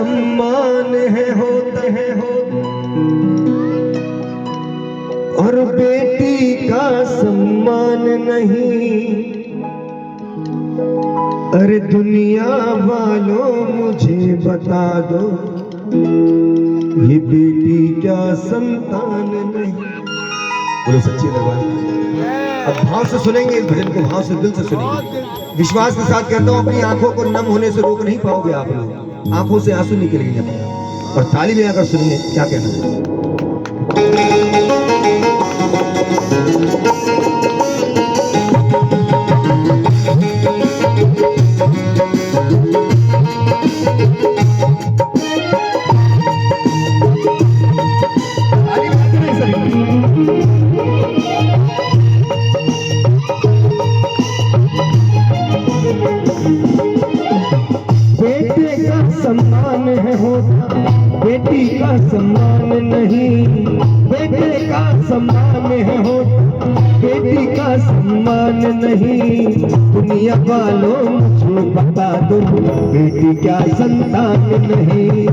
सम्मान है होता है और बेटी का सम्मान नहीं। अरे दुनिया वालों मुझे बता दो, ये बेटी क्या संतान नहीं। बोलो सच्ची दरबार। अब भाव से सुनेंगे इस भजन को, भाव से दिल से सुनेंगे। विश्वास के साथ कहता हूँ, अपनी आंखों को नम होने से रोक नहीं पाओगे आप लोग, आंखों से आंसू निकलेंगे। और ताली में आकर सुनिए क्या कहना है। सम्मान है होता, बेटी का सम्मान नहीं। बेटे का सम्मान है होता, बेटी का सम्मान नहीं। दुनिया वालों मुझे बता दो, बेटी क्या संतान नहीं।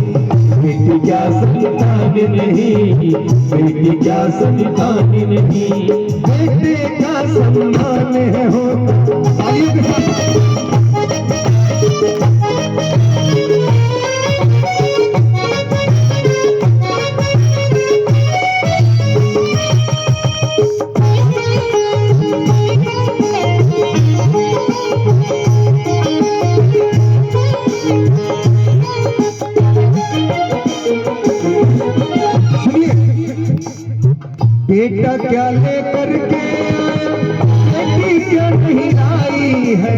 बेटी क्या संतान नहीं, बेटी क्या संतान नहीं। बेटे का सम्मान है होता। बेटा क्या लेकर के आया, बेटी क्या नहीं लाई है।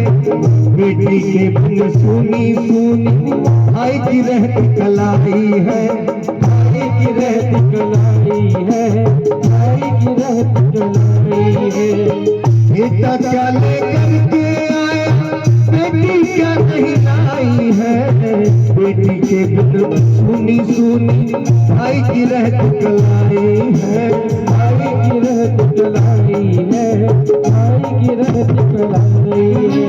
बेटी के बिन सुनी सुनी भाई की रहती कलाई है। भाई की रहती कलाई है, भाई की रहती कलाई है। बेटा क्या लेकर के आया, बेटी क्या नहीं लाई है। बेटी के बिन सुनी सुनी भाई की रहती कलाई है। भाई की रहती कलाई है, भाई की रहती कलाई है।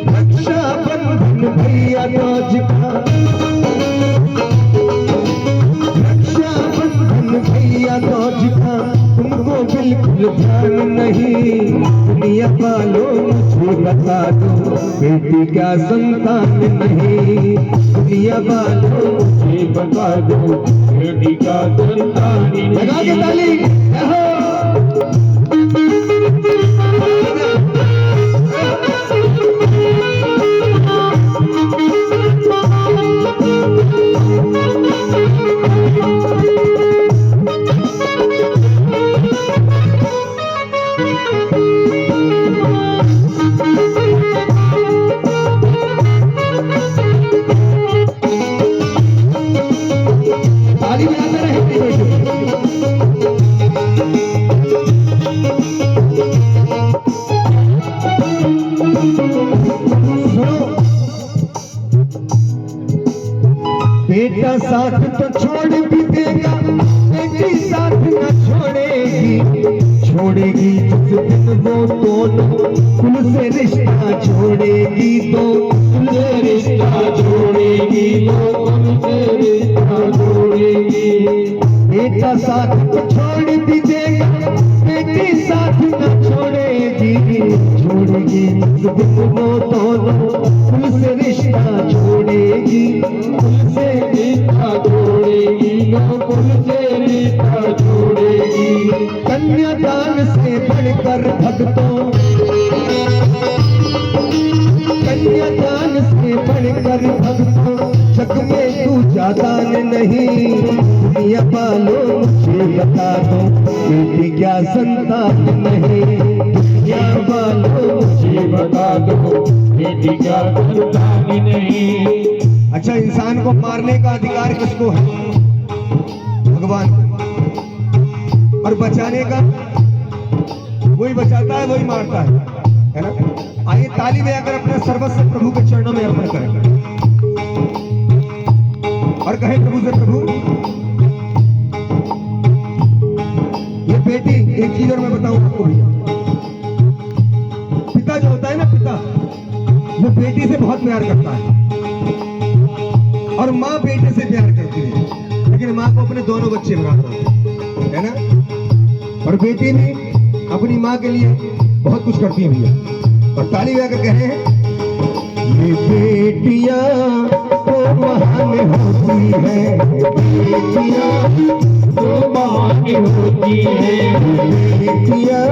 रक्षा बंधन भैया नौज का, रक्षा बंधन भैया नौज का तुमको बिल्कुल ध्यान नहीं। दुनिया वालों मुझे बता दो, बेटी क्या संतान नहीं। दुनिया वालों मुझे बता दो, बेटी क्या संतान नहीं। लगा के ताली। बेटा साथ तो छोड़ भी देगा, बेटी साथ न छोड़ेगी। छोड़ेगी जिस दिन वो दोनों कुल से रिश्ता छोड़ेगी। तो कुल से रिश्ता छोड़ेगी, तो कुल से रिश्ता छोड़ेगी। बेटा साथ तो छोड़ भी देगा, बेटी साथ न छोड़ेगी। छोड़ेगी जिस दिन वो दोनों कुल से रिश्ता छोड़ेगी। कुल से रिश्ता छोड़ेगी, कुल से रिश्ता छोड़ेगी। कन्यादान से बढ़कर भक्तों, कन्यादान से बढ़कर भक्तों जग में दूजा दान नहीं। दुनिया वालों मुझे बता दो, बेटी क्या संतान नहीं। दुनिया वालों मुझे बता दो, बेटी क्या संतान नहीं। अच्छा, इंसान को मारने का अधिकार किसको है? भगवान। और बचाने का वही बचाता है, वही मारता है ना। आइए ताली बजाकर अपने सर्वस्व प्रभु के चरणों में अर्पण करें और कहें प्रभु से, प्रभु ये बेटी, एक चीज और मैं बताऊं आपको भैया, पिता जो होता है ना, पिता वो बेटी से बहुत प्यार करता है। और माँ बेटे से प्यार करती है, लेकिन माँ को अपने दोनों बच्चे बराबर है ना। और बेटी भी अपनी माँ के लिए बहुत कुछ करती है भैया। और ताली बजाकर कह रहे हैं, ये बेटियां तो महान होती है, बेटियां तो महान होती है, बेटियां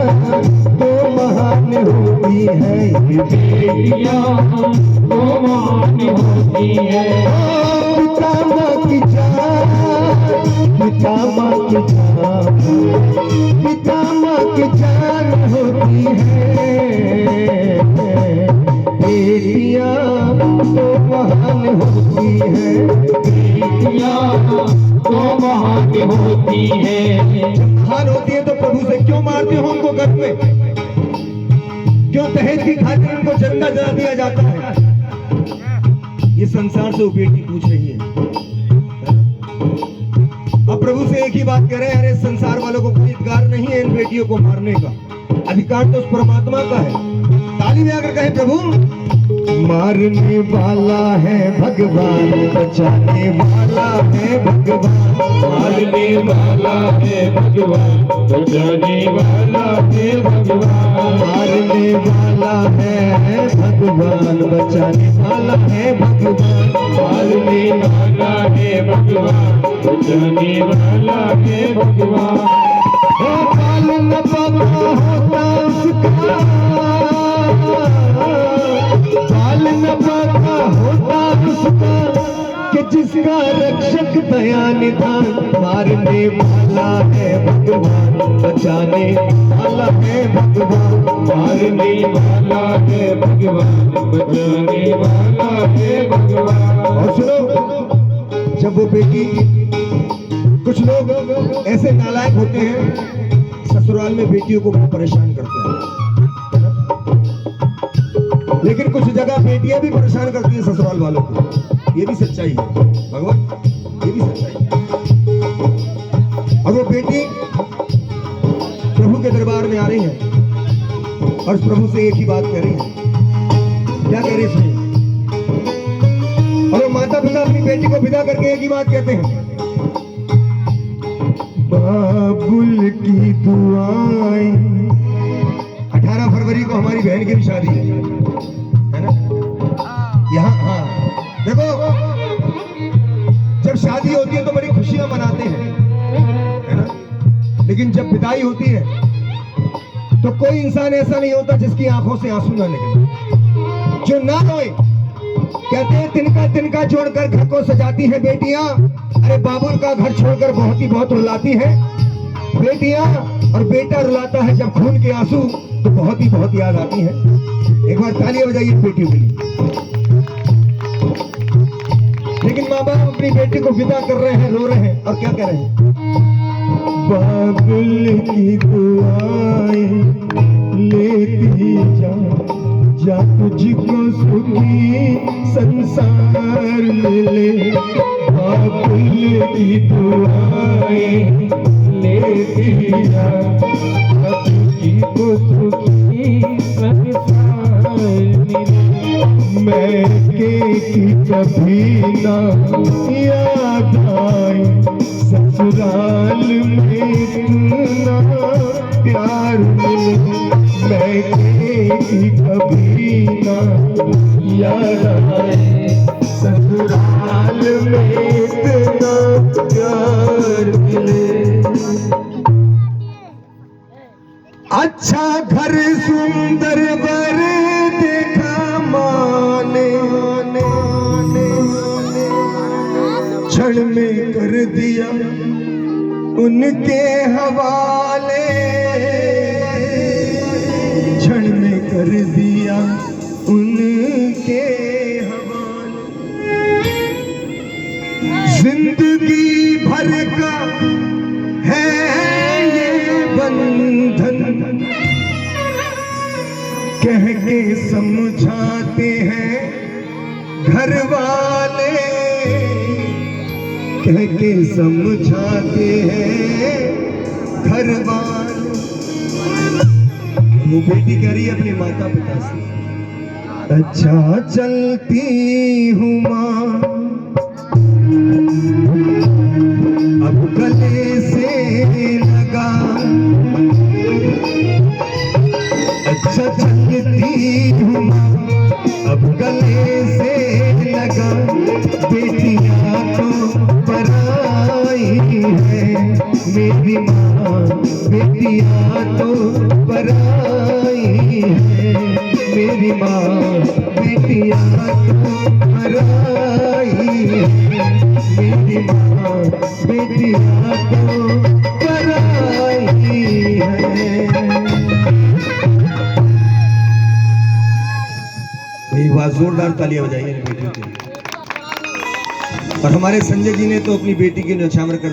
तो महान होती है, बेटियां तो महान होती है। पिता माँ की जान, पिता माँ की जान, पिता माँ की जान होती है, बेटियां तो महान होती है, बेटियां तो महान होती है। महान होती है तो प्रभु से क्यों मारते हो उनको घर में? क्यों दहेज की खातिर उनको जिंदा जला दिया जाता है? ये संसार से वो बेटी पूछ रही है। अब प्रभु से एक ही बात कह रहे हैं, अरे संसार वालों को कोई अधिकार नहीं है इन बेटियों को मारने का, अधिकार तो उस परमात्मा का है। ताली बजाकर कहे, प्रभु मारने वाला है भगवान, बचाने वाला है भगवान, मारने वाला है भगवान, बचाने वाला है भगवान, मारने वाला है भगवान, बचाने वाला है भगवान, मारने वाला है भगवान, बचाने वाला है भगवान। बाल न पता होता उसका, बाल न पता होता उसका कि जिसका रक्षक दया निधान। मारने वाला है भगवान, बचाने वाला है भगवान, मारने वाला है भगवान, बचाने वाला है भगवान। और सुनो, जब वो बेटी, कुछ लोग ऐसे नालायक होते हैं ससुराल में बेटियों को बहुत परेशान करते हैं, लेकिन कुछ जगह बेटियां भी परेशान करती हैं ससुराल वालों को। ये भी सच्चाई है भगवान, ये भी सच्चाई है। और वो बेटी प्रभु के दरबार में आ रही है और प्रभु से एक ही बात कह रही है। क्या कह रही है? और वो माता पिता अपनी बेटी को विदा करके एक ही बात कहते हैं, बाबुल की दुआएं। 18 फरवरी को हमारी बहन की भी शादी है ना यहाँ। हाँ देखो, जब शादी होती है तो बड़ी खुशियां मनाते हैं है ना, लेकिन जब विदाई होती है तो कोई इंसान ऐसा नहीं होता जिसकी आंखों से आंसू ना निकले, जो ना रोए। कहते हैं तिनका तिनका जोड़कर घर को सजाती है बेटियां, अरे बाबुल का घर छोड़कर बहुत रुलाती है बेटियां। और बेटा रुलाता है जब खून के आंसू, तो बहुत याद आती है। एक बार तालियां बजाइए बेटियों के लिए। लेकिन माँ बाप अपनी बेटी को विदा कर रहे हैं, रो रहे हैं और क्या कह रहे हैं, बाबुल की दुआएं लेती जा तुझको सुखी संसार मिले, बाबुल की दुआएं लेती जा तुझको सुखी संसार मिले। मैं की कभी ना याद आए, ससुराल में इतना प्यार मिले। मैं की कभी ना याद आए, ससुराल में इतना प्यार मिले। अच्छा घर सुंदर वर देखा माने, क्षण में कर दिया उनके हवाले, क्षण में कर दिया उनके हवाले। जिंदगी भर का है ये बंधन, कह के समझाते हैं घर वाले, कह के समझाते हैं घर वाले। वो बेटी कह रही है अपने माता पिता से, अच्छा चलती हूँ माँ अब गले से लगा अच्छा चलती हूँ, अब गले से लगा बेटियां तो पराई है मेरी माँ, बेटियां तो पराई है मेरी माँ, बेटियां तो पराई है मेरी माँ, बेटियां तो पराई है। एक बार जोरदार तालियां बजाइए बेटियों के लिए। और हमारे संजय जी ने तो अपनी बेटी की न्यौछावर कर